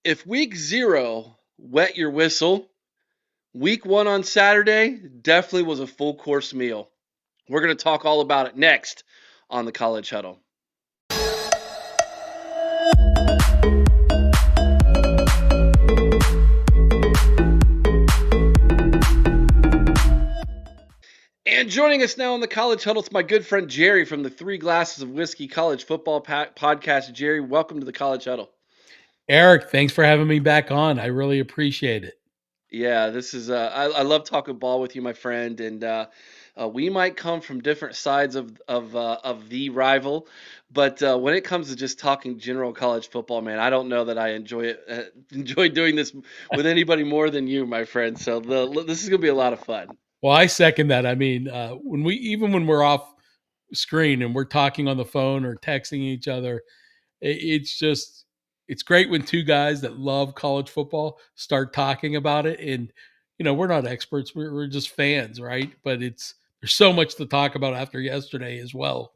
If week 0 wet your whistle, week 1 on Saturday definitely was a full course meal. We're going to talk all about it next on the College Huddle. And joining us now on the College Huddle is my good friend Jerry from the Three Glasses of Whiskey College Football Podcast. Jerry, welcome to the College Huddle. Eric, thanks for having me back on. I really appreciate it. Yeah, this is I love talking ball with you, my friend, and we might come from different sides of the rival, but when it comes to just talking general college football, man, I don't know that I enjoy doing this with anybody more than you, my friend. So this is gonna be a lot of fun. Well, I second that. I mean, when we're off screen and we're talking on the phone or texting each other, it's great when two guys that love college football start talking about it. And we're not experts; we're just fans, right? But there's so much to talk about after yesterday as well.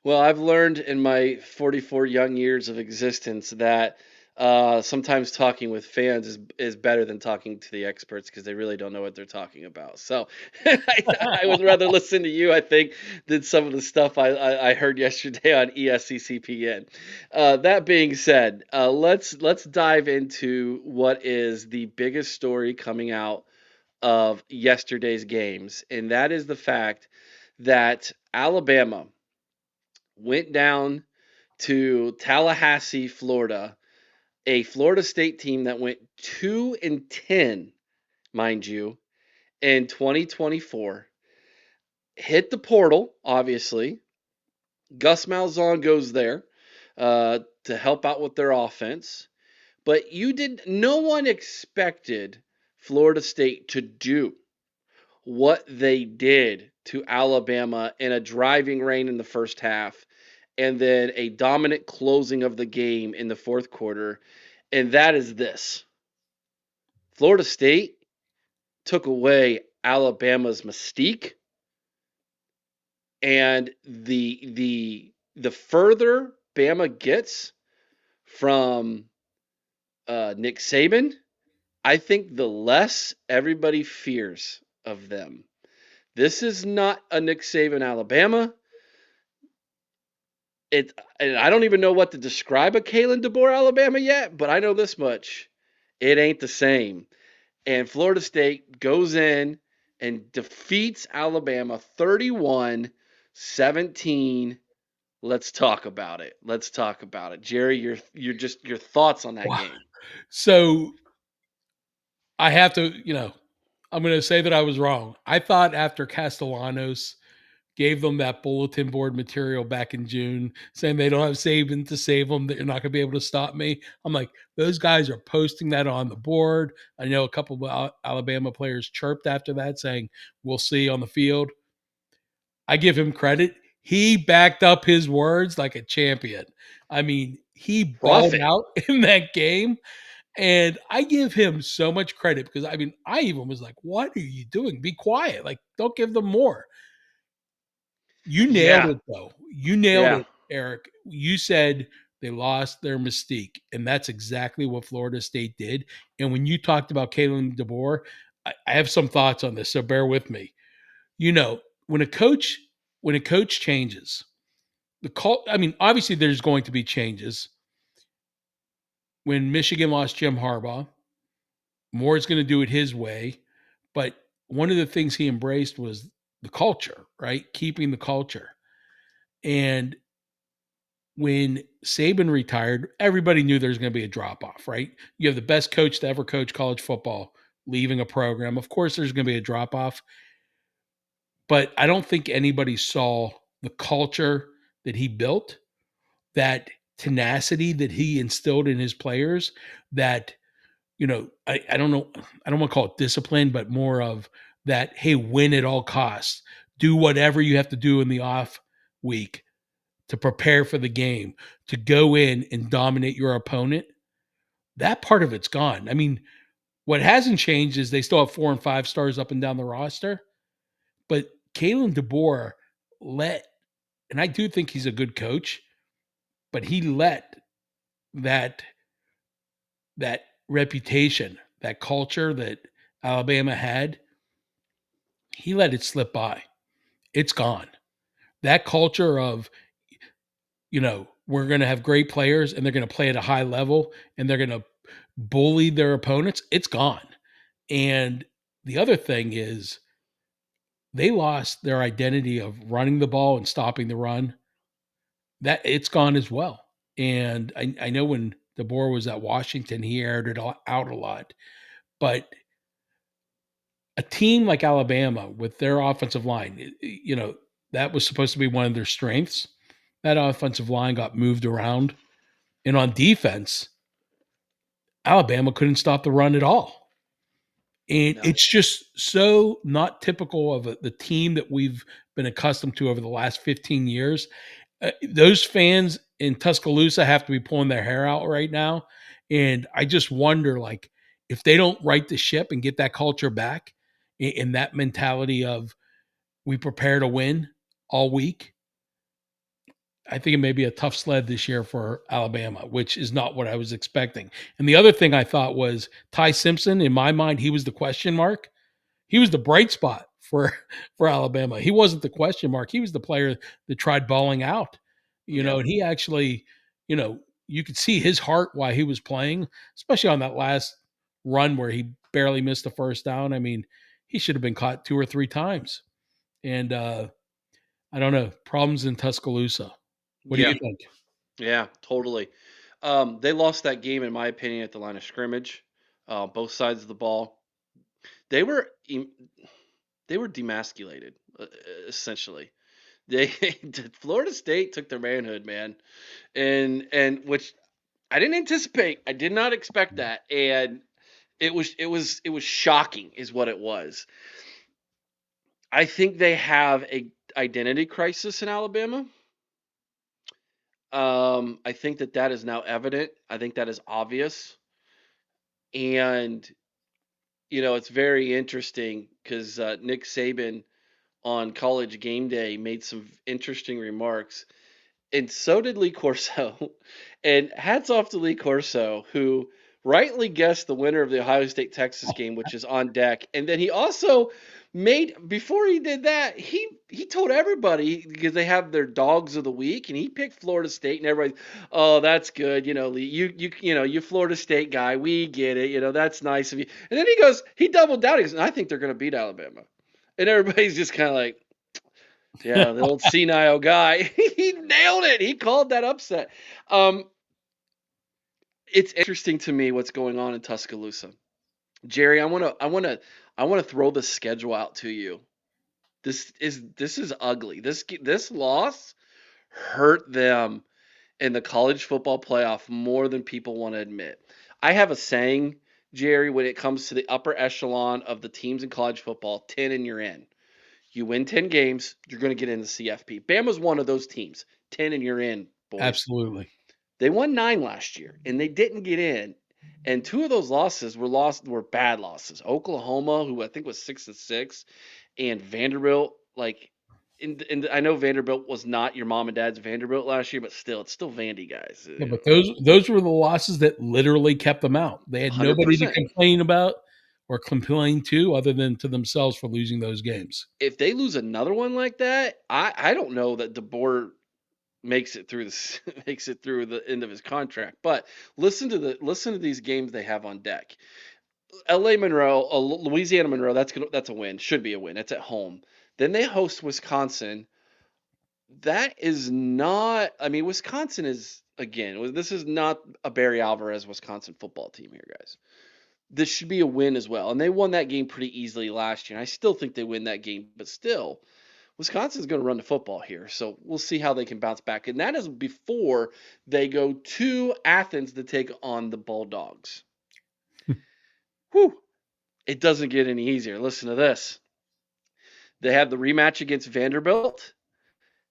Well, I've learned in my 44 young years of existence that sometimes talking with fans is better than talking to the experts because they really don't know what they're talking about. So I would rather listen to you, I think, than some of the stuff I heard yesterday on ESCCPN. That being said, let's dive into what is the biggest story coming out of yesterday's games, and that is the fact that Alabama went down to Tallahassee, Florida, a Florida State team that went 2-10, mind you, in 2024. Hit the portal, obviously. Gus Malzahn goes there to help out with their offense. But no one expected Florida State to do what they did to Alabama in a driving rain in the first half and then a dominant closing of the game in the fourth quarter. And that is this: Florida State took away Alabama's mystique. And the further Bama gets from Nick Saban, I think the less everybody fears of them. This is not a Nick Saban Alabama. And I don't even know what to describe a Kalen DeBoer Alabama yet, but I know this much: it ain't the same. And Florida State goes in and defeats Alabama 31-17. Let's talk about it. Let's talk about it. Jerry, your thoughts on that Wow. game. So I have to, I'm going to say that I was wrong. I thought after Castellanos gave them that bulletin board material back in June saying they don't have Saban to save them, that you're not going to be able to stop me. I'm like, those guys are posting that on the board. I know a couple of Alabama players chirped after that saying, we'll see on the field. I give him credit. He backed up his words like a champion. I mean, he balled Profit. out in that game. And I give him so much credit because I mean, I even was like, what are you doing? Be quiet. Like, don't give them more. You nailed Yeah. it, though. You nailed Yeah. it, Eric. You said they lost their mystique, and that's exactly what Florida State did. And when you talked about Kalen DeBoer, I have some thoughts on this, so bear with me. You know, when a coach when a coach changes, I mean, obviously there's going to be changes. When Michigan lost Jim Harbaugh, Moore's going to do it his way, but one of the things he embraced was the culture, right? Keeping the culture. And when Saban retired, everybody knew there's going to be a drop off, right? You have the best coach to ever coach college football leaving a program. Of course, there's going to be a drop off, but I don't think anybody saw the culture that he built, that tenacity that he instilled in his players, that, I don't know, I don't want to call it discipline, but more of that, hey, win at all costs. Do whatever you have to do in the off week to prepare for the game, to go in and dominate your opponent, that part of it's gone. I mean, what hasn't changed is they still have 4 and 5 stars up and down the roster, but Kalen DeBoer let, and I do think he's a good coach, but he let that that reputation, that culture that Alabama had, he let it slip by. It's gone. That culture of, we're going to have great players and they're going to play at a high level and they're going to bully their opponents, it's gone. And the other thing is they lost their identity of running the ball and stopping the run. That it's gone as well. And I know when DeBoer was at Washington, he aired it out a lot. But a team like Alabama with their offensive line, that was supposed to be one of their strengths. That offensive line got moved around. And on defense, Alabama couldn't stop the run at all. And No. it's just so not typical of the team that we've been accustomed to over the last 15 years. Those fans in Tuscaloosa have to be pulling their hair out right now. And I just wonder, like, if they don't right the ship and get that culture back in that mentality of we prepare to win all week, I think it may be a tough sled this year for Alabama, which is not what I was expecting. And the other thing I thought was Ty Simpson, in my mind, he was the question mark. He was the bright spot for for Alabama. He wasn't the question mark. He was the player that tried balling out, Yep. and he actually, you could see his heart while he was playing, especially on that last run where he barely missed the first down. I mean, he should have been caught 2 or 3 times. And I don't know, problems in Tuscaloosa. What do you Yeah. think? Yeah. Totally. They lost that game, in my opinion, at the line of scrimmage. Both sides of the ball. They were em- they were demasculated, essentially. They Florida State took their manhood, man, and which I didn't anticipate. I did not expect that, and it was shocking, is what it was. I think they have a identity crisis in Alabama. I think that is now evident. I think that is obvious, and it's very interesting because Nick Saban on College Game Day made some interesting remarks, and so did Lee Corso. And hats off to Lee Corso, who rightly guessed the winner of the Ohio State Texas game, which is on deck. And then he also made before he did that, he told everybody because they have their dogs of the week, and he picked Florida State, and everybody, oh, that's good, Lee, you Florida State guy, we get it, that's nice of you. And then he doubled down, he goes, I think they're going to beat Alabama, and everybody's just kind of like, yeah, the old senile guy. He nailed it. He called that upset. Um, it's interesting to me what's going on in Tuscaloosa. Jerry, I wanna throw the schedule out to you. This is ugly. This loss hurt them in the college football playoff more than people want to admit. I have a saying, Jerry, when it comes to the upper echelon of the teams in college football, 10 and you're in. You win 10 games, you're going to get in the CFP. Bama's one of those teams. 10 and you're in, boys. Absolutely. They won 9 last year and they didn't get in. And two of those losses were bad losses. Oklahoma, who I think was 6-6, and Vanderbilt, like and I know Vanderbilt was not your mom and dad's Vanderbilt last year, but still, it's still Vandy guys. Yeah, but those were the losses that literally kept them out. They had nobody to 100%. complain about or complain to other than to themselves for losing those games. If they lose another one like that, I don't know that DeBoer makes it through this makes it through the end of his contract. But listen to these games they have on deck. L.A. Monroe, Louisiana Monroe. That's a win. Should be a win. It's at home. Then they host Wisconsin. That is not. I mean, Wisconsin is again. This is not a Barry Alvarez Wisconsin football team here, guys. This should be a win as well. And they won that game pretty easily last year. And I still think they win that game, but still, Wisconsin's going to run the football here, so we'll see how they can bounce back. And that is before they go to Athens to take on the Bulldogs. Whew, it doesn't get any easier. Listen to this. They have the rematch against Vanderbilt.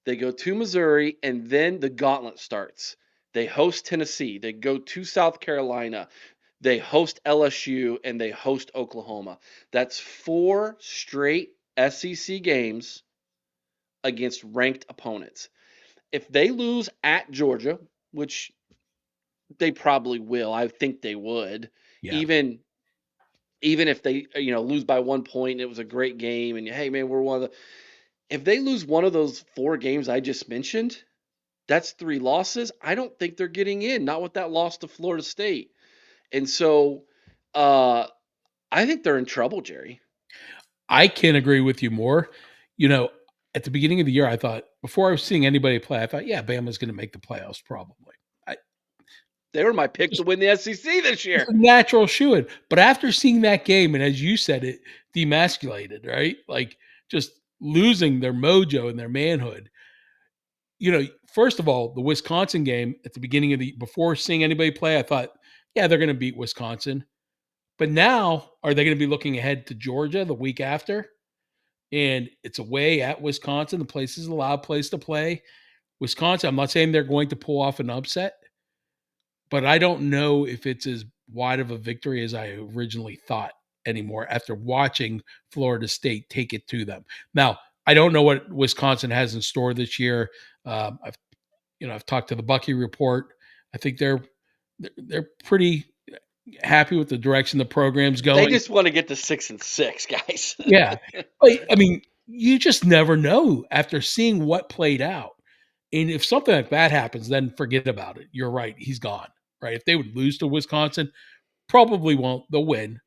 They go to Missouri, and then the gauntlet starts. They host Tennessee. They go to South Carolina. They host LSU, and they host Oklahoma. That's 4 straight SEC games against ranked opponents. If they lose at Georgia, which They probably will. I think they would. Yeah. Even even if they lose by 1 point and it was a great game and hey man, we're one of the if they lose one of those 4 games I just mentioned, that's 3 losses. I don't think they're getting in, not with that loss to Florida State. And so uh I think they're in trouble, Jerry. I can't agree with you more. You know, at the beginning of the year, I thought before I was seeing anybody play, I thought, yeah, Bama's going to make the playoffs probably. I They were my pick to just win the SEC this just year. a natural shoe in. But after seeing that game, and as you said, it demasculated, right? Like just losing their mojo and their manhood. First of all, the Wisconsin game at the beginning of the before seeing anybody play, I thought, yeah, they're going to beat Wisconsin. But now, are they going to be looking ahead to Georgia the week after? And it's away at Wisconsin. The place is a loud place to play. Wisconsin, I'm not saying they're going to pull off an upset, but I don't know if it's as wide of a victory as I originally thought anymore after watching Florida State take it to them. Now, I don't know what Wisconsin has in store this year. I've talked to the Bucky report. I think they're pretty happy with the direction the program's They going. just want to get to 6-6, guys. Yeah. I mean, you just never know after seeing what played out. And if something like that happens, then forget about it. You're right. He's gone. Right. If they would lose to Wisconsin, probably won't. They'll win,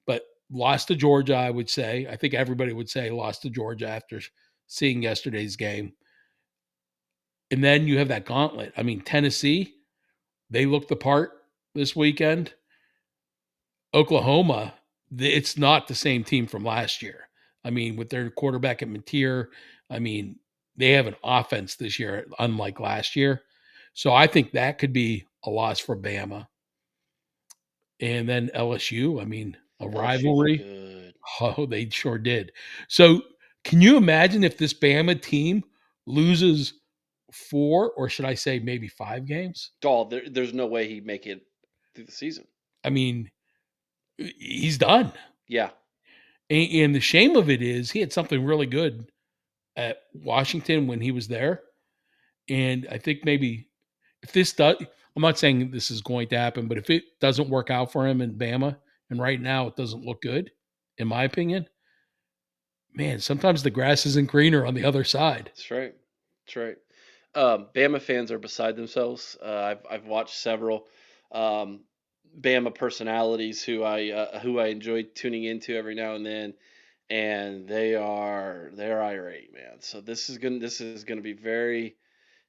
but lost to Georgia, I would say. I think everybody would say lost to Georgia after seeing yesterday's game. And then you have that gauntlet. I mean, Tennessee, they looked the part this weekend. Oklahoma, it's not the same team from last year. I mean, with their quarterback at Mateer, I mean, they have an offense this year, unlike last year. So I think that could be a loss for Bama. And then LSU, I mean, a LSU look rivalry. good. Oh, they sure did. So can you imagine if this Bama team loses 4, or should I say maybe 5 games? Oh, there's no way he'd make it through the season. I mean, he's done. Yeah. And the shame of it is he had something really good at Washington when he was there. And I think maybe if this does, I'm not saying this is going to happen, but if it doesn't work out for him in Bama, and right now it doesn't look good, in my opinion, man, sometimes the grass isn't greener on the other side. That's right. That's right. Bama fans are beside themselves. I've watched several um, Bama personalities who I enjoy tuning into every now and then, and they're irate, man. So this is gonna be very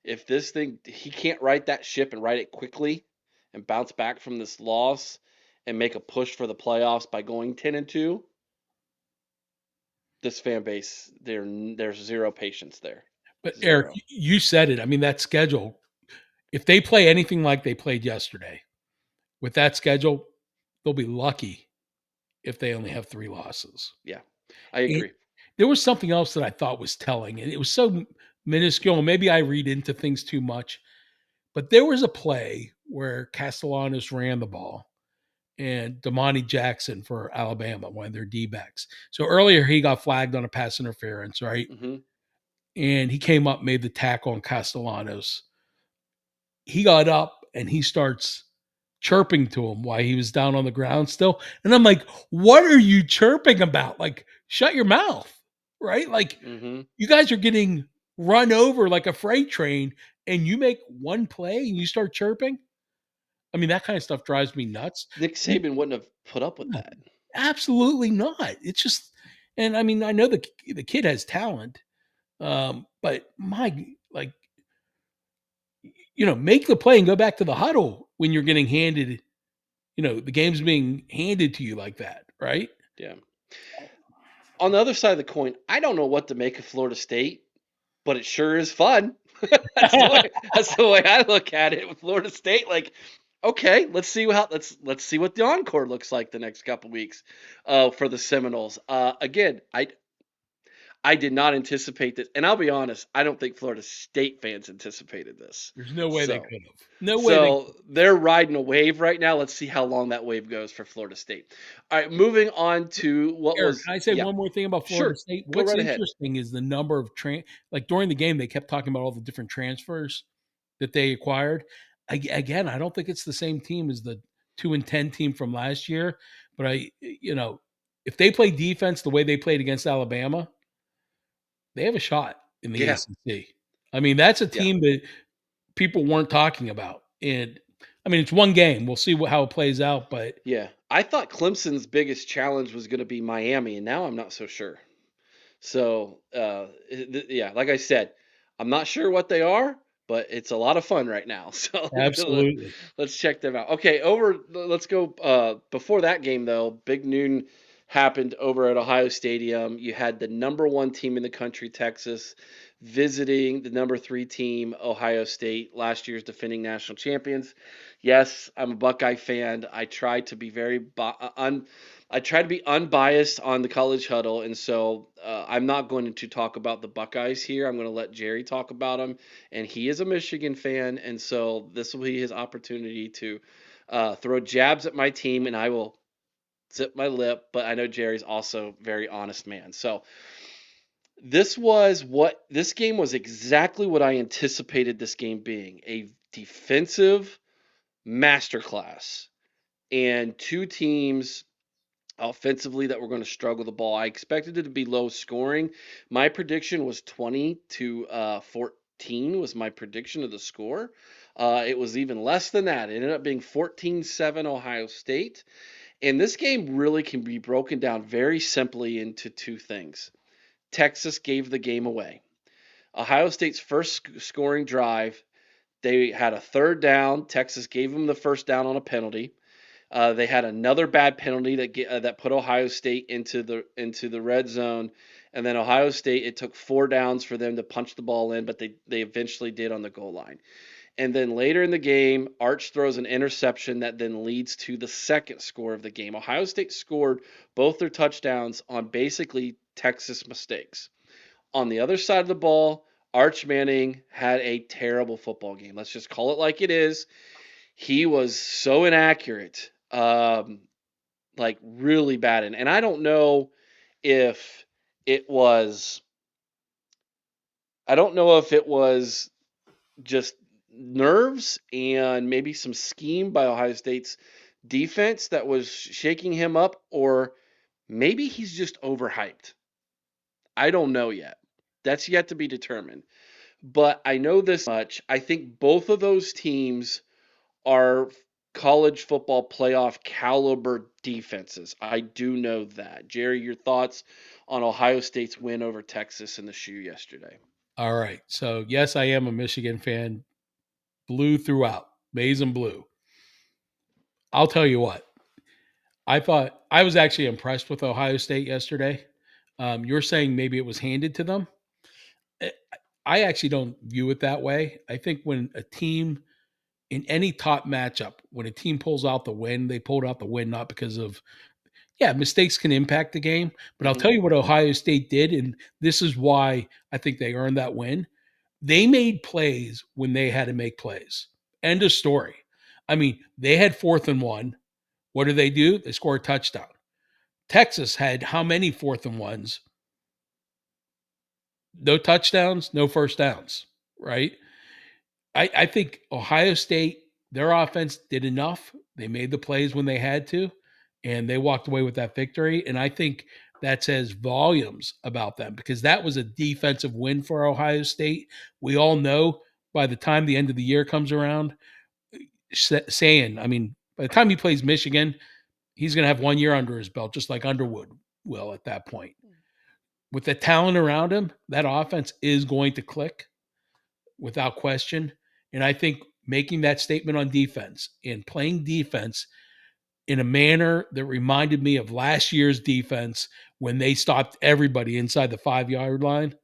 if this thing he can't right that ship and right it quickly and bounce back from this loss and make a push for the playoffs by going 10-2. This fan base there's zero patience there. But Eric, Zero. you said it. I mean, that schedule, if they play anything like they played yesterday, with that schedule, they'll be lucky if they only have 3 losses. Yeah, I And agree. there was something else that I thought was telling, and it was so minuscule. And maybe I read into things too much, but there was a play where Castellanos ran the ball and Damani Jackson for Alabama, one of their D backs. So earlier he got flagged on a pass interference, right? Hmm. And he came up, made the tackle on Castellanos. He got up and he starts chirping to him while he was down on the ground still. And I'm like, what are you chirping about? Like, shut your mouth, right? Like, Hmm. you guys are getting run over like a freight train and you make one play and you start chirping. I mean, that kind of stuff drives me nuts. Nick Saban wouldn't have put up with No, that. absolutely not. It's just, and I mean, I know the kid has talent, but my like, make the play and go back to the huddle when you're getting handed. The game's being handed to you like that, right? Yeah. On the other side of the coin, I don't know what to make of Florida State, but it sure is fun. That's the way I look at it with Florida State. Like, okay, let's see what the encore looks like the next couple weeks for the Seminoles. Again, I did not anticipate this, and I'll be honest, I don't think Florida State fans anticipated this. There's no way they So, could have. No way they. so they're riding a wave right now. Let's see how long that wave goes for Florida State. All right, moving on to what Eric, was can I say yeah, one more thing about Florida sure, State? go What's right ahead. interesting is the number of like during the game they kept talking about all the different transfers that they acquired. again, I don't think it's the same team as the 2-10 team from last year. But if they play defense the way they played against Alabama, they have a shot in the Yeah, ACC. I mean, that's a yeah. team that people weren't talking about. And I mean, it's one game. We'll see how it plays out. But Yeah. I thought Clemson's biggest challenge was going to be Miami, and now I'm not so sure. So, yeah, like I said, I'm not sure what they are, but it's a lot of fun right now. So absolutely. let's check them out. Okay, let's go. Before that game, though, big noon happened over at Ohio Stadium. You had the number one team in the country, Texas, visiting the number three team, Ohio State, last year's defending national champions. Yes, I'm a Buckeye fan. I try to be unbiased on the College Huddle, and so I'm not going to talk about the Buckeyes here. I'm going to let Jerry talk about them, and he is a Michigan fan, and so this will be his opportunity to throw jabs at my team, and I will zip my lip. But I know Jerry's also a very honest man, so this game was exactly what I anticipated this game being, a defensive masterclass, and two teams offensively that were going to struggle the ball. I expected it to be low scoring. My prediction was 20 to 14 was my prediction of the score. It was even less than that. It ended up being 14-7 Ohio State. And this game really can be broken down very simply into two things. Texas gave the game away. Ohio State's first scoring drive, they had a third down. Texas gave them the first down on a penalty. They had another bad penalty that put Ohio State into the red zone, and then Ohio State, it took four downs for them to punch the ball in, but they eventually did on the goal line. And then later in the game, Arch throws an interception that then leads to the second score of the game. Ohio State scored both their touchdowns on basically Texas mistakes. On the other side of the ball, Arch Manning had a terrible football game. Let's just call it like it is. He was so inaccurate, like really bad. And I don't know if it was, I don't know if it was just nerves and maybe some scheme by Ohio State's defense that was shaking him up, or maybe he's just overhyped. I don't know yet. That's yet to be determined. But I know this much. I think both of those teams are college football playoff caliber defenses. I do know that. Jerry, your thoughts on Ohio State's win over Texas in the shoe yesterday? All right. So, yes, I am a Michigan fan, blue throughout, maize and blue. I'll tell you what, I thought I was actually impressed with Ohio State yesterday. You're saying maybe it was handed to them. Eh, I actually don't view it that way. I think when a team in any top matchup, when a team pulls out the win, they pulled out the win not because of, yeah, mistakes can impact the game. But I'll Hmm. tell you what Ohio State did, and this is why I think they earned that win. They made plays when they had to make plays. End of story. I mean, they had 4th and 1. What do? They score a touchdown. Texas had how many 4th and 1s? No touchdowns, no first downs, right? I think Ohio State, their offense did enough. They made the plays when they had to, and they walked away with that victory. And I think that says volumes about them because that was a defensive win for Ohio State. We all know by the time the end of the year comes around, saying, I mean, by the time he plays Michigan, he's going to have 1 year under his belt, just like Underwood will at that point. With the talent around him, that offense is going to click without question. And I think making that statement on defense and playing defense in a manner that reminded me of last year's defense when they stopped everybody inside the 5 yard line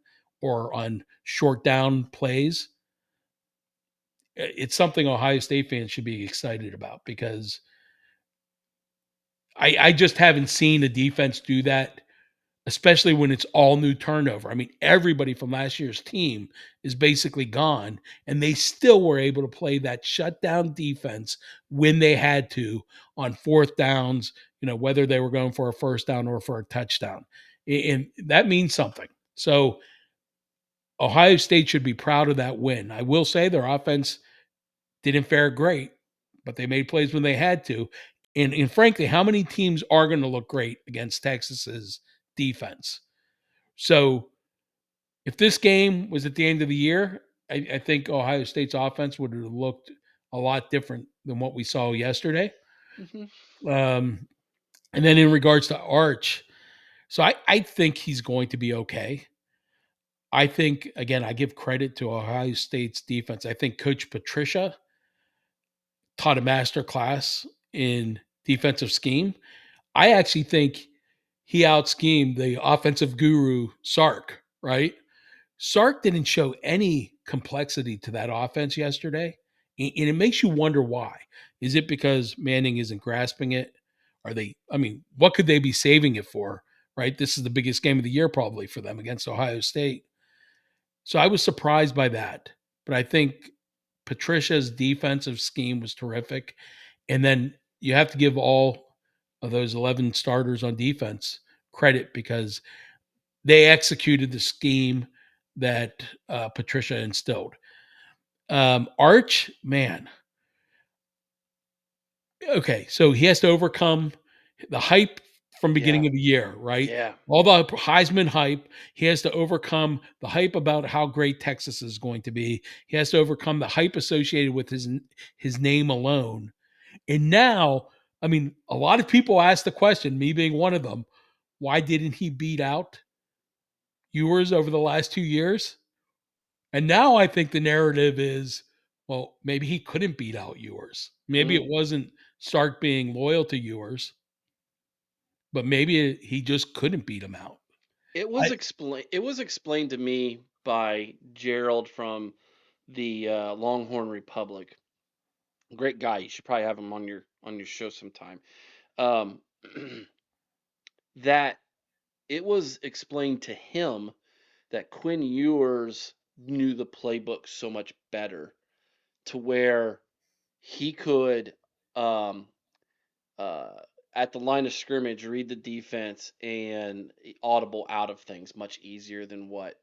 or on short down plays. It's something Ohio State fans should be excited about because I just haven't seen a defense do that, especially when it's all new turnover. I mean, everybody from last year's team is basically gone, and they still were able to play that shutdown defense when they had to on 4th downs, whether they were going for a first down or for a touchdown. And that means something. So Ohio State should be proud of that win. I will say their offense Didn't fare great, but they made plays when they had to. And frankly, how many teams are going to look great against Texas's defense? So if this game was at the end of the year, I think Ohio State's offense would have looked a lot different than what we saw yesterday. Hmm. Um, and then in regards to Arch, so I think he's going to be okay. I think, again, I give credit to Ohio State's defense. I think Coach Patricia taught a master class in defensive scheme. I actually think he out schemed the offensive guru Sark, right? Sark didn't show any complexity to that offense yesterday. And it makes you wonder why. Is it because Manning isn't grasping it? Are they, I mean, what could they be saving it for? Right? This is the biggest game of the year probably for them against Ohio State. So I was surprised by that. But I think Patricia's defensive scheme was terrific. And then you have to give all of those 11 starters on defense credit because they executed the scheme that Patricia instilled. Arch, man, okay, so he has to overcome the hype from Yeah, beginning of the year, right? yeah. All the Heisman hype. He has to overcome the hype about how great Texas is going to be. He has to overcome the hype associated with his name alone. And now, I mean, a lot of people ask the question, me being one of them, why didn't he beat out Ewers over the last 2 years? And now I think the narrative is, well, maybe he couldn't beat out Ewers. Maybe it Mm. wasn't Stark being loyal to Ewers, but maybe he just couldn't beat him out. I It was explained to me by Gerald from the Longhorn Republic. Great guy. You should probably have him on your show sometime. Um, that it was explained to him that Quinn Ewers knew the playbook so much better to where he could um, uh, at the line of scrimmage read the defense and audible out of things much easier than what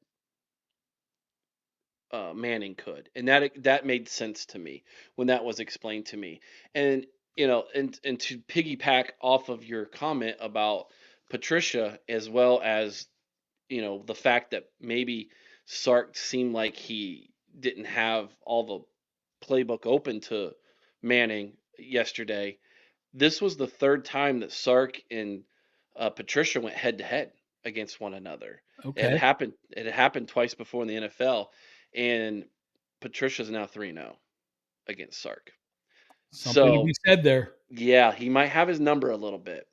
Manning could, and that made sense to me when that was explained to me. And and to piggyback off of your comment about Patricia, as well as the fact that maybe Sark seemed like he didn't have all the playbook open to Manning yesterday. This was the third time that Sark and Patricia went head to head against one another. It had okay. happened. It had happened twice before in the NFL, and Patricia's now 3-0 against Sark. Something to be So said there. yeah, he might have his number a little bit.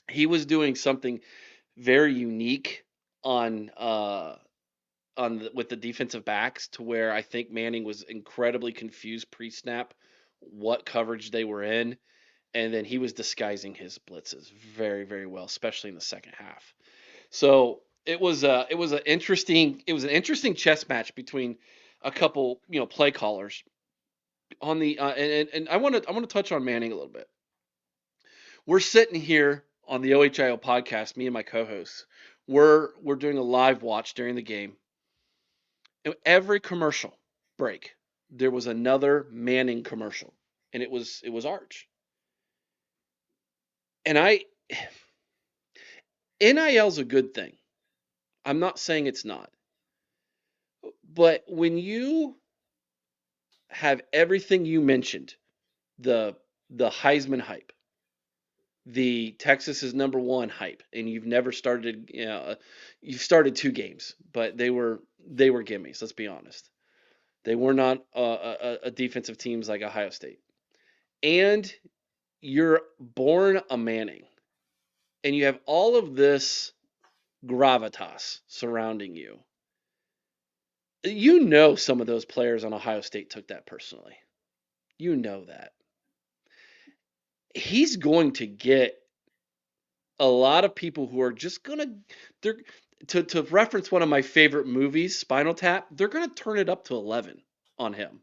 He was doing something very unique on with the defensive backs to where I think Manning was incredibly confused pre-snap what coverage they were in, and then he was disguising his blitzes very, very well, especially in the second half. So it was an interesting chess match between a couple play callers on the and I want to touch on Manning a little bit. We're sitting here on the OHIO podcast, me and my co-hosts. We're doing a live watch during the game. And every commercial break, there was another Manning commercial, and it was Arch. And NIL's a good thing. I'm not saying it's not. But when you have everything you mentioned, the the Heisman hype, the Texas is number one hype, and you've never started, you've started two games, but they were gimmies. Let's be honest. They were not a defensive teams like Ohio State. And you're born a Manning, and you have all of this gravitas surrounding you. Some of those players on Ohio State took that personally. You know that. He's going to get a lot of people who are just gonna they're to reference one of my favorite movies, Spinal Tap, they're gonna turn it up to 11 on him.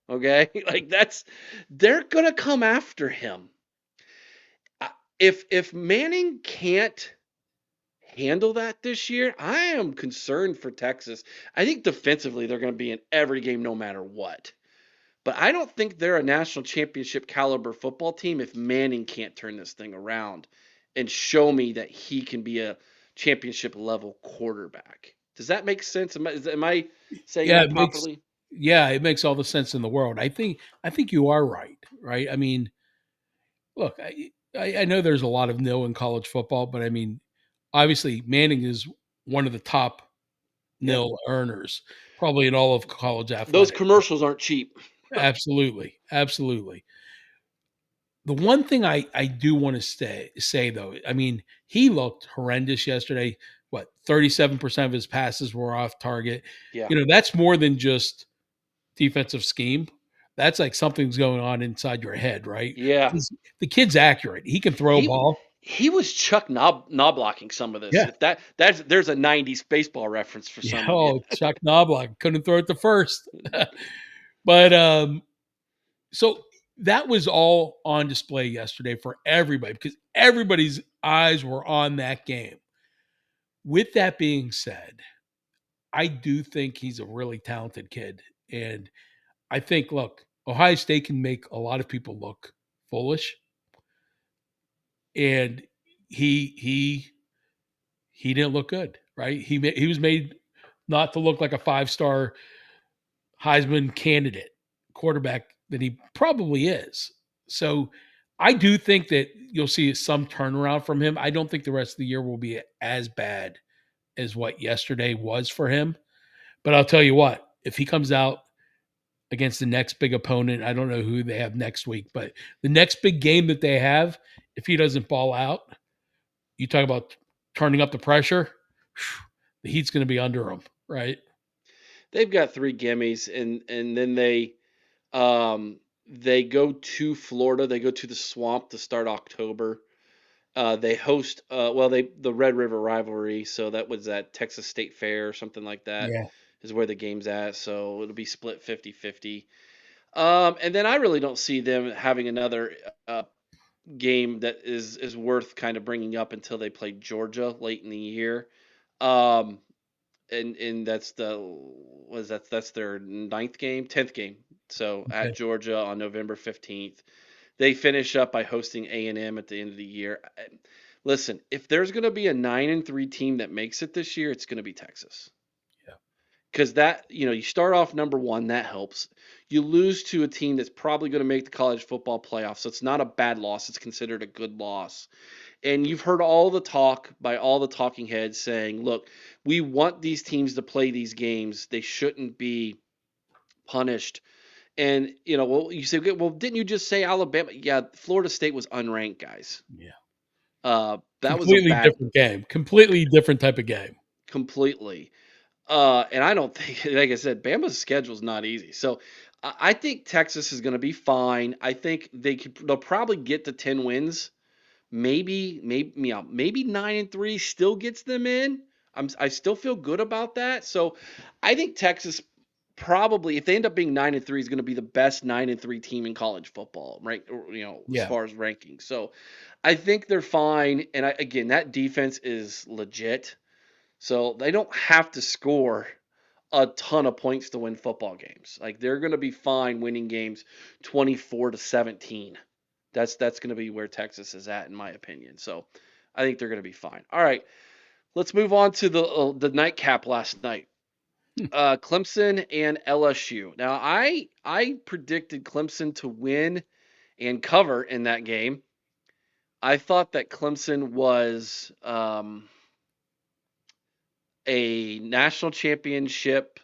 Okay? Like they're gonna come after him. If Manning can't handle that this year, I am concerned for Texas. I think defensively they're gonna be in every game no matter what. But I don't think they're a national championship caliber football team if Manning can't turn this thing around and show me that he can be a championship level quarterback. Does that make sense? Am I saying Yeah, that it makes properly? yeah, it makes all the sense in the world. I think you are right, right? I mean, look, I know there's a lot of nil in college football, but I mean, obviously Manning is one of the top Yep. nil earners probably in all of college Those athletics. commercials aren't cheap. Absolutely, absolutely. The one thing I do want to say though, I mean, he looked horrendous yesterday. What 37% of his passes were off target. Yeah. That's more than just defensive scheme. That's like something's going on inside your head, right? Yeah. Because the kid's accurate. He can throw a He ball. he was Chuck Knob blocking some of this. Yeah. If that's there's a 90s baseball reference for Yeah. some of you. Oh, Chuck Knobloch couldn't throw it to first. But so that was all on display yesterday for everybody because everybody's eyes were on that game. With that being said, I do think he's a really talented kid. And I think, look, Ohio State can make a lot of people look foolish. And he he didn't look good, right? He was made not to look like a 5-star Heisman candidate quarterback that he probably is. So I do think that you'll see some turnaround from him. I don't think the rest of the year will be as bad as what yesterday was for him. But I'll tell you what, if he comes out against the next big opponent, I don't know who they have next week, but the next big game that they have, if he doesn't ball out, you talk about turning up the pressure, the heat's going to be under him, right? They've got three gimmies, and then they go to Florida. They go to the Swamp to start October. They host they the Red River rivalry, so that was at Texas State Fair or something like that Yeah. is where the game's at. So it'll be split 50-50. And then I really don't see them having another game that is worth kind of bringing up until they play Georgia late in the year. Um, and that's that's their ninth game, 10th game. So at Okay. Georgia on November 15th, they finish up by hosting A&M at the end of the year. Listen, if there's going to be a 9-3 team that makes it this year, it's going to be Texas. Yeah. Because that, you start off number one, that helps. You lose to a team that's probably going to make the college football playoff, so it's not a bad loss. It's considered a good loss. And you've heard all the talk by all the talking heads saying, look, we want these teams to play these games. They shouldn't be punished. And, well, you say, okay, well, didn't you just say Alabama? Yeah, Florida State was unranked, guys. Yeah. That was a Completely bad, different game. Completely different type of game. completely. And I don't think, like I said, Bama's schedule is not easy. So I think Texas is going to be fine. I think they'll probably get to 10 wins. Maybe 9-3 still gets them in. I still feel good about that. So I think Texas probably, if they end up being 9-3, is going to be the best 9-3 team in college football, right? As Yeah. far as rankings. So I think they're fine. And again, that defense is legit. So they don't have to score a ton of points to win football games. Like they're going to be fine winning games 24-17. That's going to be where Texas is at in my opinion. So I think they're going to be fine. All right, let's move on to the nightcap last night. Clemson and LSU. Now I predicted Clemson to win and cover in that game. I thought that Clemson was a national championship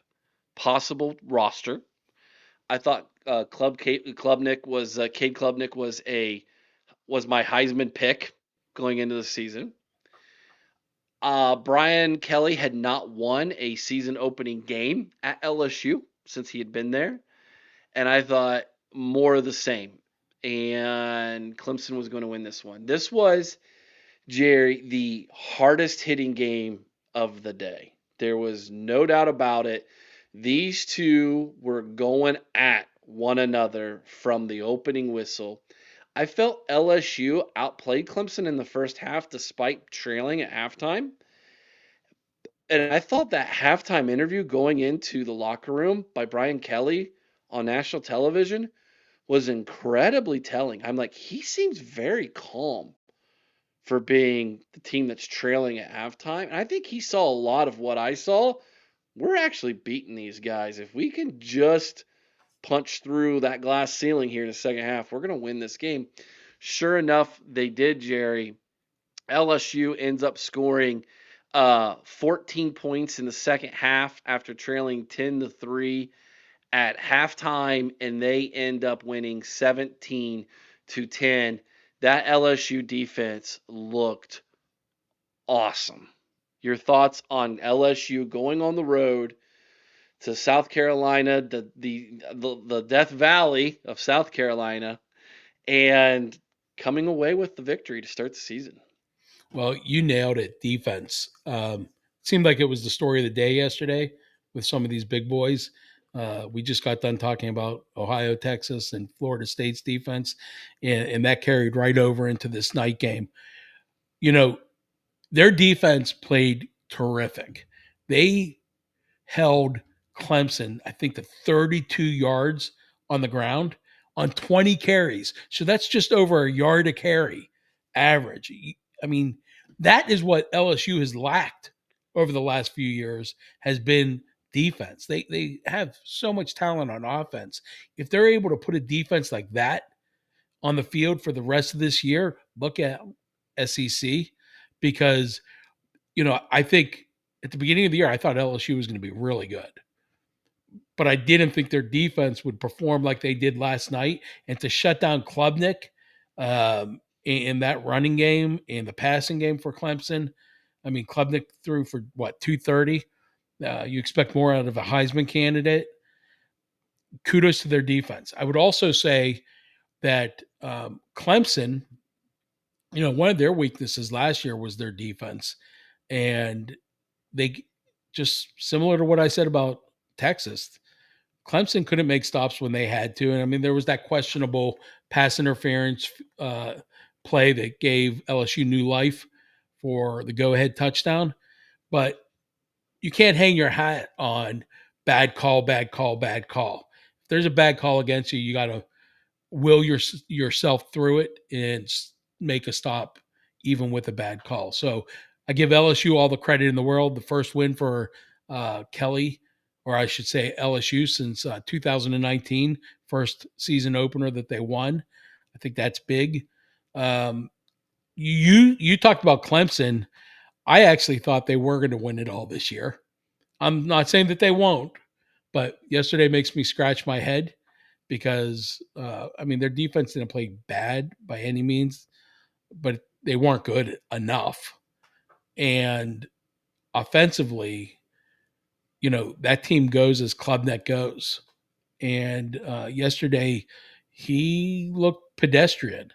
possible roster. I thought Klubnik was Cade Klubnik was my Heisman pick going into the season. Brian Kelly had not won a season opening game at LSU since he had been there, and I thought more of the same. And Clemson was going to win this one. This was Jerry the hardest hitting game of the day. There was no doubt about it. These two were going at one another from the opening whistle. I felt LSU outplayed Clemson in the first half despite trailing at halftime. And I thought that halftime interview going into the locker room by Brian Kelly on national television was incredibly telling. I'm like, he seems very calm for being the team that's trailing at halftime. And I think he saw a lot of what I saw. We're actually beating these guys. If we can just punch through that glass ceiling here in the second half, we're going to win this game. Sure enough, they did, Jerry. LSU ends up scoring 14 points in the second half after trailing 10-3 at halftime, and they end up winning 17-10. That LSU defense looked awesome. Your thoughts on LSU going on the road to South Carolina, the Death Valley of South Carolina, and coming away with the victory to start the season? Well, you nailed it. Defense. Seemed like it was the story of the day yesterday with some of these big boys. We just got done talking about Ohio, Texas, and Florida State's defense, and that carried right over into this night game. You know, their defense played terrific. They held Clemson, I think, to 32 yards on the ground on 20 carries. So that's just over a yard a carry average. I mean, that is what LSU has lacked over the last few years has been defense. They have so much talent on offense. If they're able to put a defense like that on the field for the rest of this year, look at SEC because I think at the beginning of the year, I thought LSU was going to be really good, but I didn't think their defense would perform like they did last night. And to shut down Klubnik in that running game and the passing game for Clemson, I mean, Klubnik threw for what, 230? You expect more out of a Heisman candidate. Kudos to their defense. I would also say that Clemson, one of their weaknesses last year was their defense. And they just similar to what I said about Texas, Clemson couldn't make stops when they had to. And I mean, there was that questionable pass interference play that gave LSU new life for the go ahead touchdown. But you can't hang your hat on bad call, bad call, bad call. If there's a bad call against you, you got to will yourself through it and make a stop even with a bad call. So I give LSU all the credit in the world. The first win for Kelly, or I should say LSU, since 2019, first season opener that they won. I think that's big. Um, you talked about Clemson. I actually thought they were going to win it all this year. I'm not saying that they won't, but yesterday makes me scratch my head because I mean their defense didn't play bad by any means, but they weren't good enough. And offensively, that team goes as Klubnik goes. And yesterday, he looked pedestrian.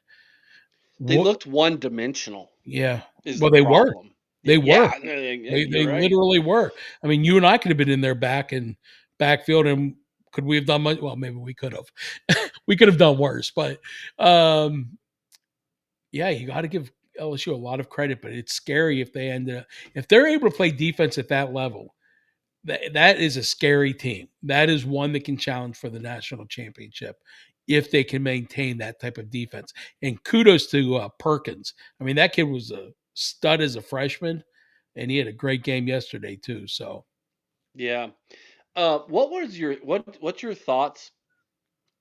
They What? looked one dimensional, Yeah. is Well, the they were. problem. They were. Yeah, no, yeah, They you're right. literally were. I mean, you and I could have been in their backfield, and could we have done much? Well, maybe we could have. We could have done worse, but um, yeah, you got to give LSU a lot of credit. But it's scary if they're able to play defense at that level. That is a scary team. That is one that can challenge for the national championship if they can maintain that type of defense. And kudos to Perkins. I mean, that kid was a stud as a freshman, and he had a great game yesterday too. So Yeah. What's your thoughts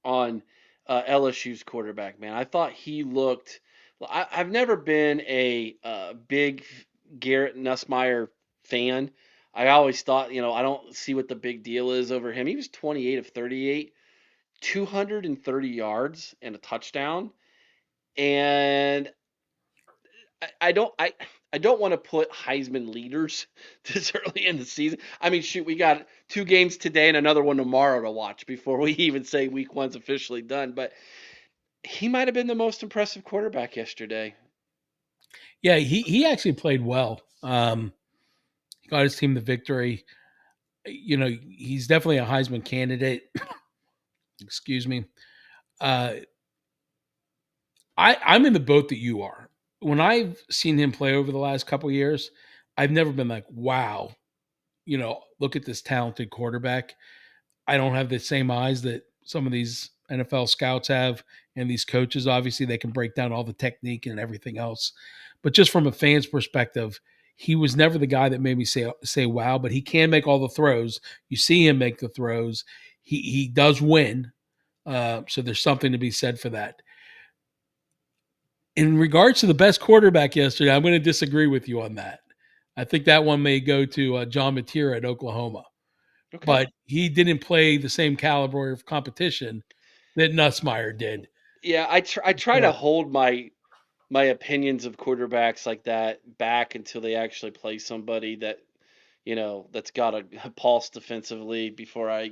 on LSU's quarterback, man? I thought he looked. I've never been a big Garrett Nussmeier fan. I always thought, I don't see what the big deal is over him. He was 28 of 38, 230 yards and a touchdown. And I don't want to put Heisman leaders this early in the season. I mean, shoot, we got 2 games today and another one tomorrow to watch before we even say week one's officially done. But he might have been the most impressive quarterback yesterday. yeah, he actually played well. He got his team the victory. He's definitely a Heisman candidate. Excuse me. Uh, I'm in the boat that you are. When I've seen him play over the last couple of years, I've never been like, wow, look at this talented quarterback. I don't have the same eyes that some of these NFL scouts have, and these coaches. Obviously, they can break down all the technique and everything else. But just from a fan's perspective, he was never the guy that made me say wow. But he can make all the throws. You see him make the throws. He does win. So there's something to be said for that. In regards to the best quarterback yesterday, I'm going to disagree with you on that. I think that one may go to John Matera at Oklahoma, Okay. but he didn't play the same caliber of competition that Nussmeier did. Yeah, I try to Sure. hold my opinions of quarterbacks like that back until they actually play somebody that that's got a pulse defensively before I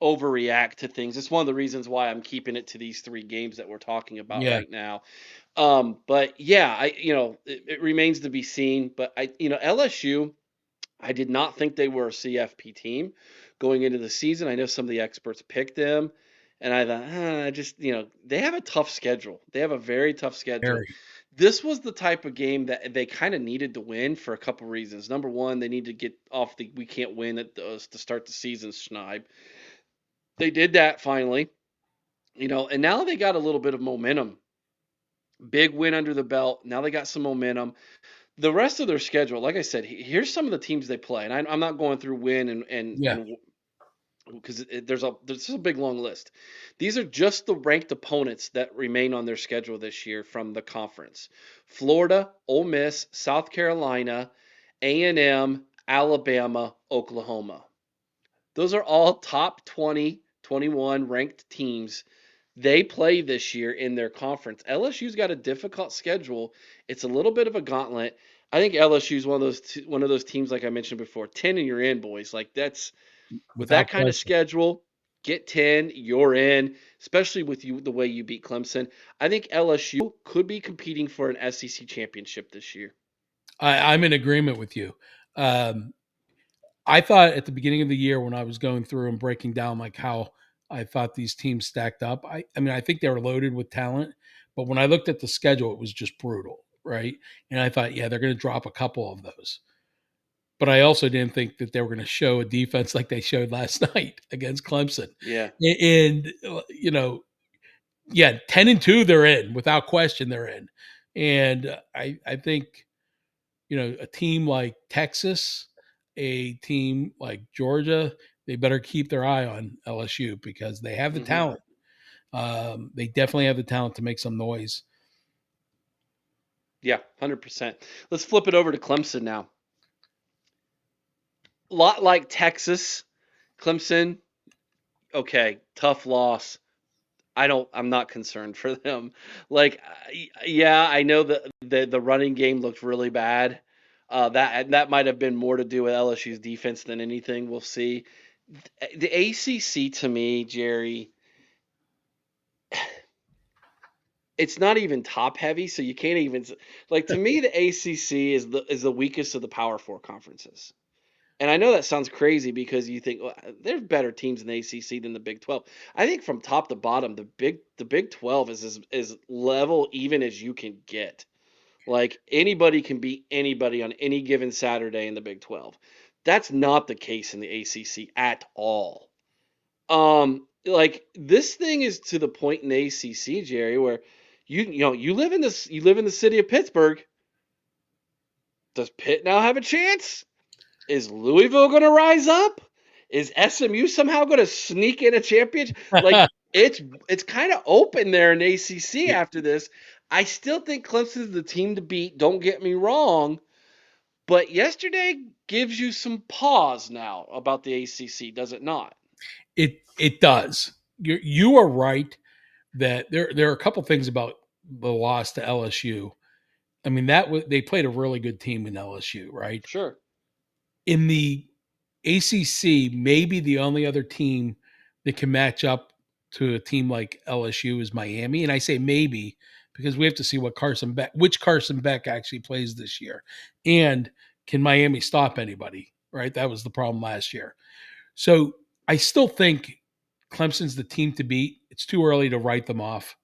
overreact to things. It's one of the reasons why I'm keeping it to these three games that we're talking about Yeah, right now. But yeah, it remains to be seen. But LSU, I did not think they were a CFP team going into the season. I know some of the experts picked them, and I thought, I just they have a tough schedule. They have a very tough schedule. very. This was the type of game that they kind of needed to win for a couple reasons. Number one, they need to get off the we can't win at to start the season schneid. They did that finally, and now they got a little bit of momentum. Big win under the belt. Now they got some momentum. The rest of their schedule, like I said, here's some of the teams they play, and I'm not going through win Yeah, and because there's a big long list. These are just the ranked opponents that remain on their schedule this year from the conference: Florida, Ole Miss, South Carolina, A&M, Alabama, Oklahoma. Those are all top 20, 21 ranked teams they play this year in their conference. LSU's got a difficult schedule. It's a little bit of a gauntlet. I think LSU is one of those teams like I mentioned before. 10 and you're in, boys. Like that's with that without kind of question. schedule, get 10, you're in, especially with you the way you beat Clemson. I think LSU could be competing for an SEC championship this year. I'm in agreement with you. Um, I thought at the beginning of the year when I was going through and breaking down like how I thought these teams stacked up, I mean I think they were loaded with talent, but when I looked at the schedule, it was just brutal, right? And I thought, yeah, they're going to drop a couple of those. But I also didn't think that they were going to show a defense like they showed last night against Clemson. Yeah. And yeah, 10-2 they're in without question they're in. And I think a team like Texas, a team like Georgia, they better keep their eye on LSU because they have the hmm talent. They definitely have the talent to make some noise. Yeah, 100%. Let's flip it over to Clemson now. A lot like Texas, Clemson, okay, tough loss. I'm not concerned for them. Like, yeah, I know that the running game looked really bad. That might have been more to do with LSU's defense than anything. We'll see. The ACC to me, Jerry, it's not even top heavy, so you can't even like to me the ACC is the weakest of the Power Four conferences. And I know that sounds crazy because you think well, there's better teams in the ACC than the Big 12. I think from top to bottom, the Big 12 is as level even as you can get. Like anybody can beat anybody on any given Saturday in the Big 12. That's not the case in the ACC at all. Like this thing is to the point in the ACC, Jerry, where you live in the city of Pittsburgh. Does Pitt now have a chance? Is Louisville going to rise up? Is SMU somehow going to sneak in a championship? Like it's kind of open there in ACC after this. I still think Clemson's the team to beat. Don't get me wrong, but yesterday gives you some pause now about the ACC, does it not? It does. You are right that there are a couple things about the loss to LSU. I mean they played a really good team in LSU, right? Sure. In the ACC, maybe the only other team that can match up to a team like LSU is Miami, and I say maybe because we have to see which Carson Beck actually plays this year, and can Miami stop anybody? Right, that was the problem last year. So I still think Clemson's the team to beat. It's too early to write them off.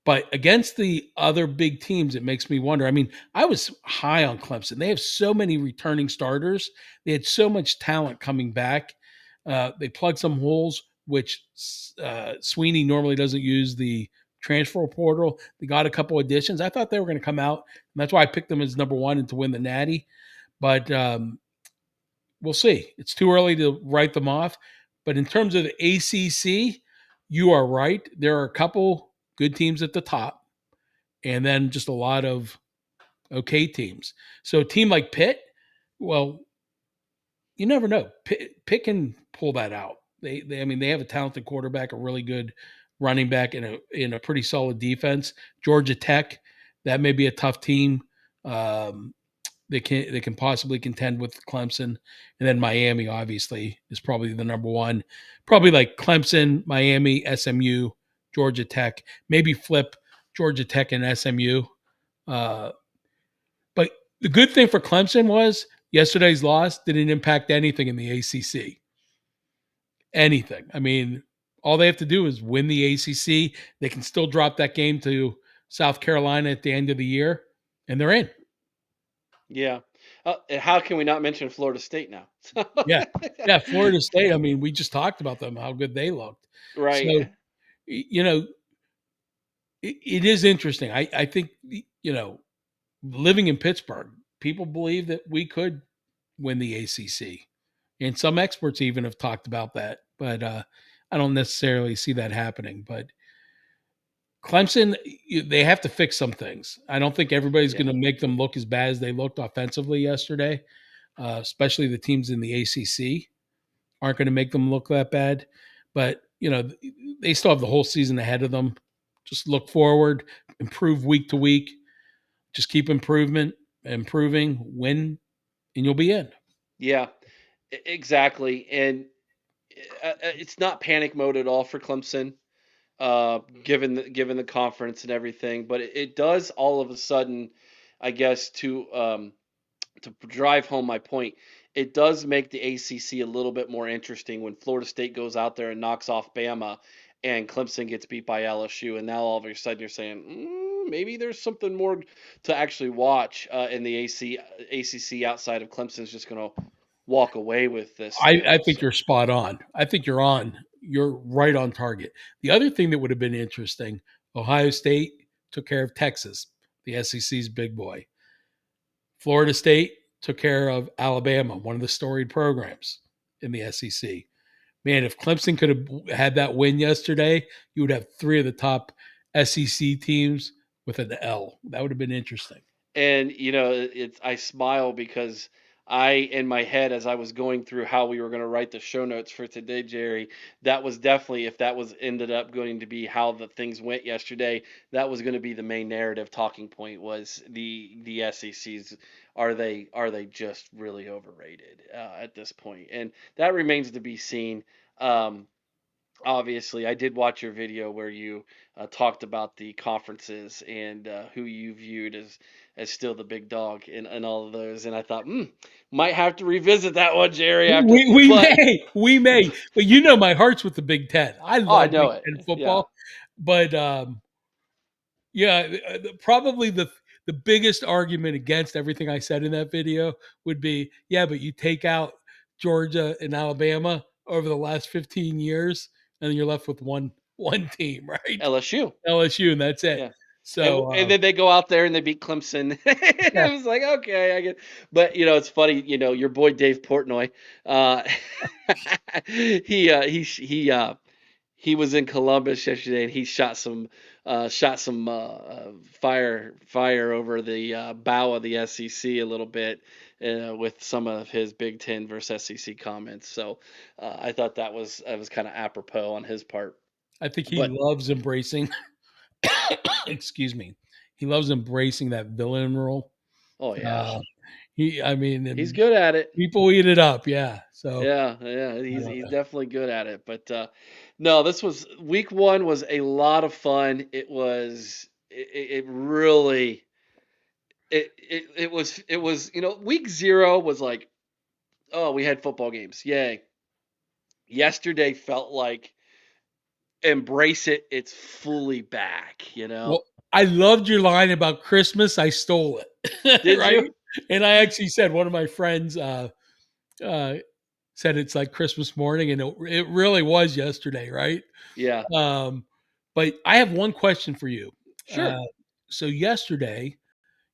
But against the other big teams, it makes me wonder. I mean, I was high on Clemson. They have so many returning starters. They had so much talent coming back. They plugged some holes. which Sweeney normally doesn't use the transfer portal. They got a couple additions. I thought they were going to come out, and that's why I picked them as number one and to win the Natty. But we'll see. It's too early to write them off. But in terms of the ACC, you are right. There are a couple good teams at the top, and then just a lot of okay teams. So a team like Pitt, well, you never know. Pitt can pull that out. I mean, they have a talented quarterback, a really good running back, and a pretty solid defense. Georgia Tech, that may be a tough team. Um, they can possibly contend with Clemson, and then Miami obviously is probably the number one. Probably like Clemson, Miami, SMU, Georgia Tech, maybe flip Georgia Tech and SMU. Uh, but the good thing for Clemson was yesterday's loss didn't impact anything in the ACC. Anything. I mean, all they have to do is win the ACC. They can still drop that game to South Carolina at the end of the year, and they're in. Yeah. And how can we not mention Florida State now? Yeah. Yeah. Florida State, I mean, we just talked about them, how good they looked. So, Right. you know, it is interesting. I think, living in Pittsburgh, people believe that we could win the ACC. And some experts even have talked about that, but I don't necessarily see that happening. But Clemson, they have to fix some things. I don't think everybody's going Yeah. to make them look as bad as they looked offensively yesterday, especially the teams in the ACC aren't going to make them look that bad. But, they still have the whole season ahead of them. Just look forward, improve week to week, just keep improving, win, and you'll be in. Yeah. Exactly. And it's not panic mode at all for Clemson, given the conference and everything. But it does all of a sudden, I guess, to drive home my point, it does make the ACC a little bit more interesting when Florida State goes out there and knocks off Bama, and Clemson gets beat by LSU, and now all of a sudden you're saying maybe there's something more to actually watch in the ACC outside of Clemson's just going to walk away with this I still. think So you're spot on. I think you're right on target. The other thing that would have been interesting, Ohio State took care of Texas, the SEC's big boy. Florida State took care of Alabama, one of the storied programs in the SEC. Man, if Clemson could have had that win yesterday, you would have three of the top SEC teams with an L. That would have been interesting. and it's I smile because in my head as I was going through how we were going to write the show notes for today, Jerry, that was definitely, if that was ended up going to be how the things went yesterday, that was going to be the main narrative talking point, was the SECs. Are they just really overrated at this point? And that remains to be seen. Um, Obviously, I did watch your video where you talked about the conferences and who you viewed as still the big dog in all of those, and I thought, might have to revisit that one, Jerry. After, We but may, but my heart's with the Big Ten. I oh, I love know Big it. Ten Yeah, football, but yeah, probably the biggest argument against everything I said in that video would be, yeah, but you take out Georgia and Alabama over the last 15 years, and then you're left with one team, right? LSU. LSU, and that's it. Yeah. So And then they go out there and they beat Clemson. yeah, It was like, okay, I get. But it's funny. Your boy Dave Portnoy. Uh, he was in Columbus yesterday, and he shot some fire over the bow of the SEC a little bit with some of his Big Ten versus SEC comments. So I thought that was kind of apropos on his part. I think he But loves embracing. excuse me, he loves embracing that villain role. oh yeah, Uh, I mean, he's and good at it. people eat it up. Yeah. So Yeah, yeah, I he's don't he's know. definitely good at it. But no, this was week one was a lot of fun. It really it was week zero was like, oh, we had football games, yay. Yesterday felt like embrace it, it's fully back. Well, I loved your line about Christmas. I stole it, Did right? you? And I actually said one of my friends uh, said it's like Christmas morning, and it really was yesterday, right? Yeah. Um, but I have one question for you. Uh, Sure. so yesterday,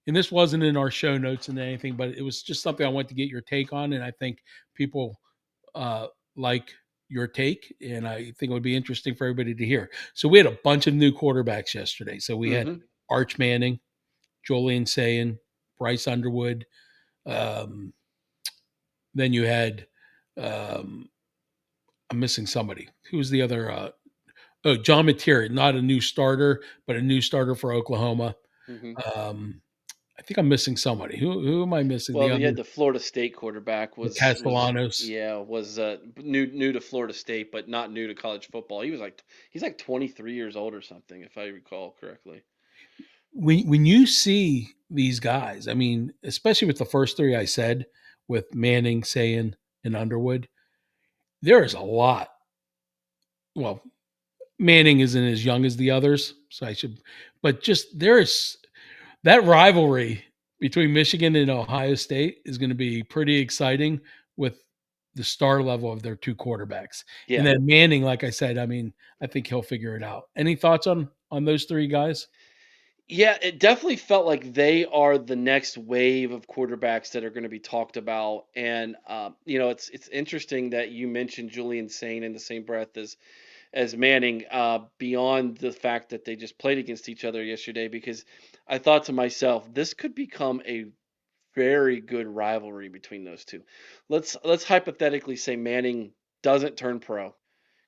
and this wasn't in our show notes and anything, but it was just something I want to get your take on, and I think people uh, like your take, and I think it would be interesting for everybody to hear. So we had a bunch of new quarterbacks yesterday. So we had Mm-hmm. Arch Manning, Julian Sayin, Bryce Underwood. Um, then you had um, I'm missing somebody. Who's the other? Oh, John Mateer, not a new starter, but a new starter for Oklahoma. Mm-hmm. Um, I think I'm missing somebody. Who am I missing? The Well, other, you had the Florida State quarterback was Castellanos. yeah was new to Florida State, but not new to college football. He's like 23 years old or something, if I recall correctly. When you see these guys, I mean, especially with the first three I said, with Manning, Sayin, and Underwood, there is a lot. Well, Manning isn't as young as the others, so I should, but just there is that rivalry between Michigan and Ohio State is going to be pretty exciting with the star level of their two quarterbacks. And Yeah. then Manning, like I said, I mean, I think he'll figure it out. Any thoughts on those three guys? Yeah, it definitely felt like they are the next wave of quarterbacks that are going to be talked about. And it's interesting that you mentioned Julian Sain in the same breath as Manning, beyond the fact that they just played against each other yesterday, because I thought to myself, this could become a very good rivalry between those two. Let's hypothetically say Manning doesn't turn pro,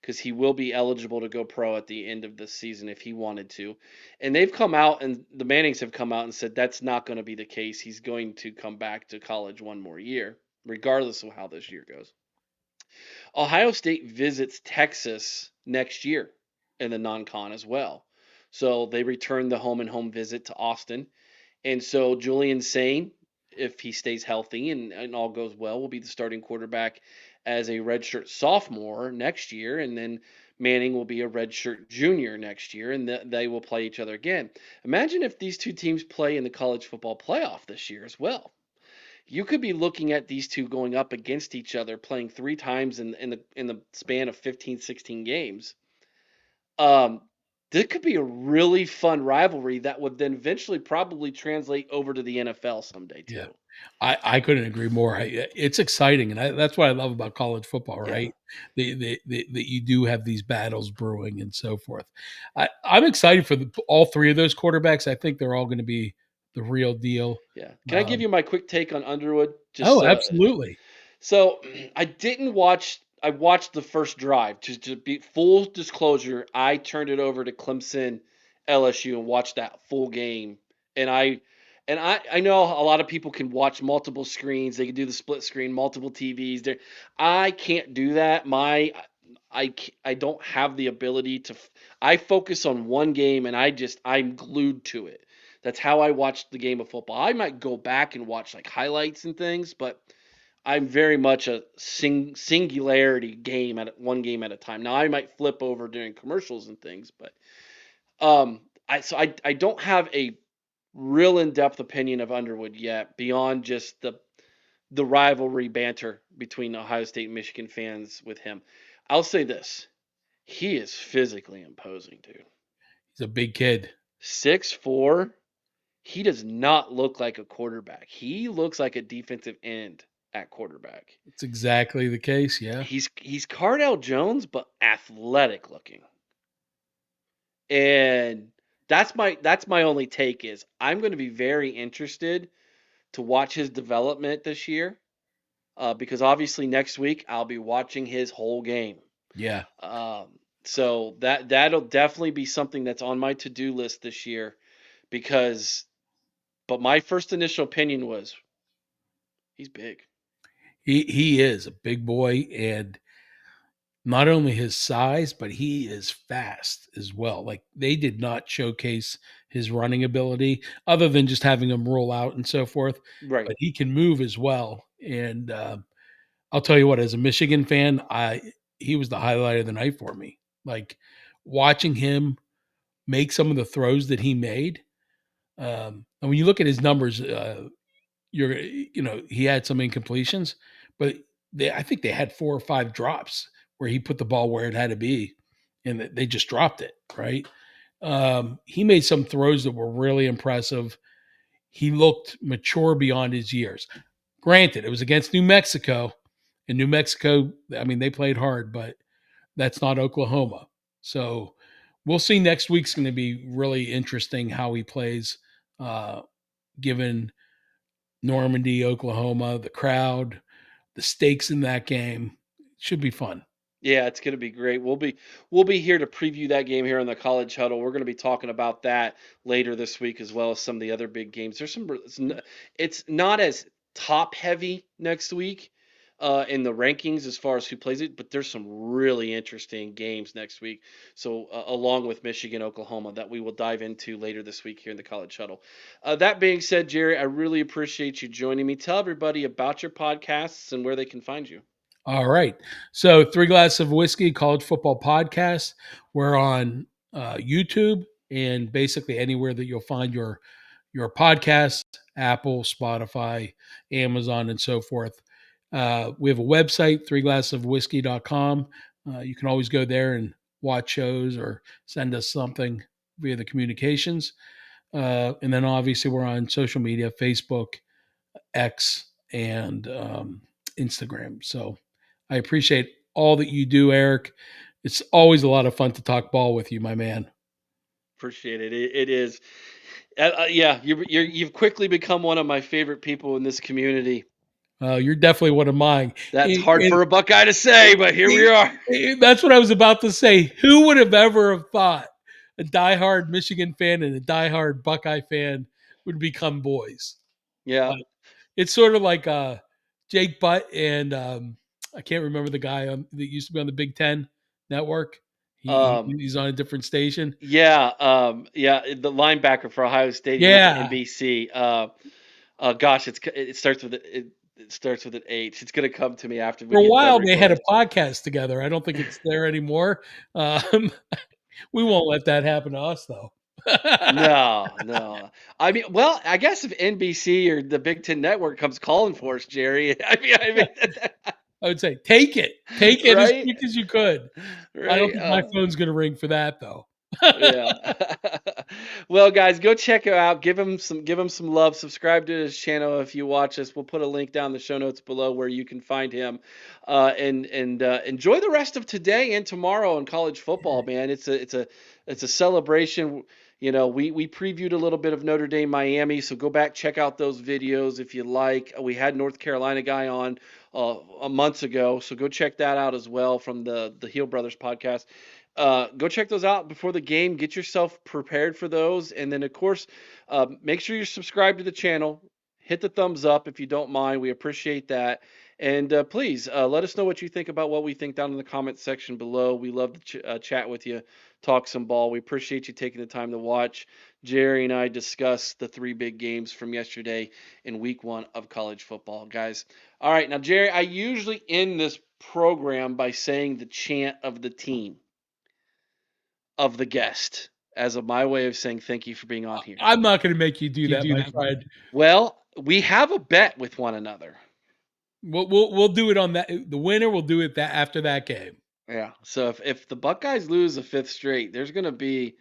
because he will be eligible to go pro at the end of the season if he wanted to. And they've come out, and the Mannings have come out and said that's not going to be the case. He's going to come back to college one more year, regardless of how this year goes. Ohio State visits Texas next year in the non-con as well. So they return the home and home visit to Austin. And so Julian Sain, if he stays healthy and all goes well, will be the starting quarterback as a redshirt sophomore next year. And then Manning will be a redshirt junior next year, and they will play each other again. Imagine if these two teams play in the college football playoff this year as well. You could be looking at these two going up against each other, playing three times in the span of 15, 16 games. Um, this could be a really fun rivalry that would then eventually probably translate over to the NFL someday Yeah. too. I couldn't agree more. It's exciting, and that's what I love about college football, Yeah, right? That you do have these battles brewing and so forth. I'm excited for all three of those quarterbacks. I think they're all going to be the real deal. yeah. Can I give Um, you my quick take on Underwood? oh, absolutely. So I didn't watch. I watched the first drive. To be full disclosure, I turned it over to Clemson, LSU, and watched that full game. And I know a lot of people can watch multiple screens. They can do the split screen, multiple TVs. There, I can't do that. I don't have the ability to. I focus on one game, and I'm glued to it. That's how I watch the game of football. I might go back and watch like highlights and things, but I'm very much a singularity game at one game at a time. Now I might flip over during commercials and things, but I don't have a real in-depth opinion of Underwood yet beyond just the rivalry banter between Ohio State and Michigan fans with him. I'll say this. He is physically imposing, dude. He's a big kid. 6'4". He does not look like a quarterback. He looks like a defensive end at quarterback. It's exactly the case. Yeah. He's Cardell Jones, but athletic looking. And that's my only take is I'm going to be very interested to watch his development this year, because obviously next week I'll be watching his whole game. Yeah. So that'll definitely be something that's on my to-do list this year, because but my first initial opinion was he's big. He is a big boy, and not only his size, but he is fast as well. Like they did not showcase his running ability other than just having him roll out and so forth, Right. but he can move as well. And I'll tell you what, as a Michigan fan, I he was the highlight of the night for me. Like watching him make some of the throws that he made. And when you look at his numbers, he had some incompletions, but I think they had 4 or 5 drops where he put the ball where it had to be, and they just dropped it, right? He made some throws that were really impressive. He looked mature beyond his years. Granted, it was against New Mexico, and New Mexico, I mean, they played hard, but that's not Oklahoma. So we'll see. Next week's going to be really interesting how he plays, uh, given Normandy, Oklahoma, the crowd, the stakes in that game. Should be fun. Yeah, it's going to be great. We'll be here to preview that game here on the College Huddle. We're going to be talking about that later this week as well as some of the other big games. It's not as top heavy next week in the rankings as far as who plays it, but there's some really interesting games next week. So along with Michigan, Oklahoma, that we will dive into later this week here in the College Huddle. That being said, Jerry, I really appreciate you joining me. Tell everybody about your podcasts and where they can find you. All right. So, Three Glasses of Whiskey, College Football Podcast. We're on YouTube and basically anywhere that you'll find your podcast, Apple, Spotify, Amazon, and so forth. We have a website, threeglassesofwhiskey.com. You can always go there and watch shows or send us something via the communications. And then obviously we're on social media, Facebook, X, and Instagram. So I appreciate all that you do, Eric. It's always a lot of fun to talk ball with you, my man. Appreciate it. It is. Yeah, you've quickly become one of my favorite people in this community. You're definitely one of mine. That's And, hard for a Buckeye to say, but here we are. that's what I was about to say. Who would have ever have thought a diehard Michigan fan and a diehard Buckeye fan would become boys? Yeah. But it's sort of like Jake Butt and I can't remember the guy that used to be on the Big Ten network. Um. He's on a different station. Yeah. Yeah. The linebacker for Ohio State. He went to Yeah. NBC. Gosh, it starts with it starts with an H. It's gonna come to me after we For a get done while, they had a recording. podcast together. I don't think it's there anymore. Um, we won't let that happen to us, though. No, no. I mean, well, I guess if NBC or the Big Ten Network comes calling for us, Jerry. I would say take it as Right, quick as you could. I don't right. think my phone's going to ring for that, though. Yeah. Well, guys, go check him out. Give him some love. Subscribe to his channel if you watch us. We'll put a link down in the show notes below where you can find him. And enjoy the rest of today and tomorrow in college football, man. It's a celebration. You know, we previewed a little bit of Notre Dame, Miami, so go back check out those videos if you like. We had North Carolina guy on a month ago, so go check that out as well from the Heel Brothers podcast. Go check those out before the game. Get yourself prepared for those, and then of course, make sure you're subscribed to the channel. Hit the thumbs up if you don't mind. We appreciate that. And please let us know what you think about what we think down in the comments section below. We love to chat with you, talk some ball. We appreciate you taking the time to watch Jerry and I discuss the three big games from yesterday in week one of college football, guys. All right, now, Jerry, I usually end this program by saying the chant of the team of the guest as of my way of saying thank you for being on here. I'm not going to make you do that, my friend. Well, we have a bet with one another. We'll do it on that. The winner will do it that after that game. Yeah. So if the Buckeyes lose a fifth straight, there's going to be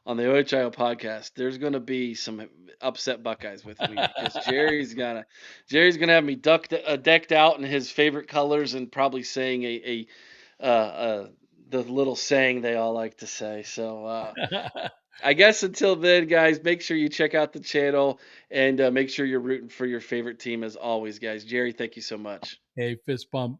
on the OHIO podcast, there's going to be some upset Buckeyes with me because Jerry's gonna have me decked out in his favorite colors and probably saying the little saying they all like to say. So I guess until then, guys, make sure you check out the channel and make sure you're rooting for your favorite team as always, guys. Jerry, thank you so much. Hey, fist bump.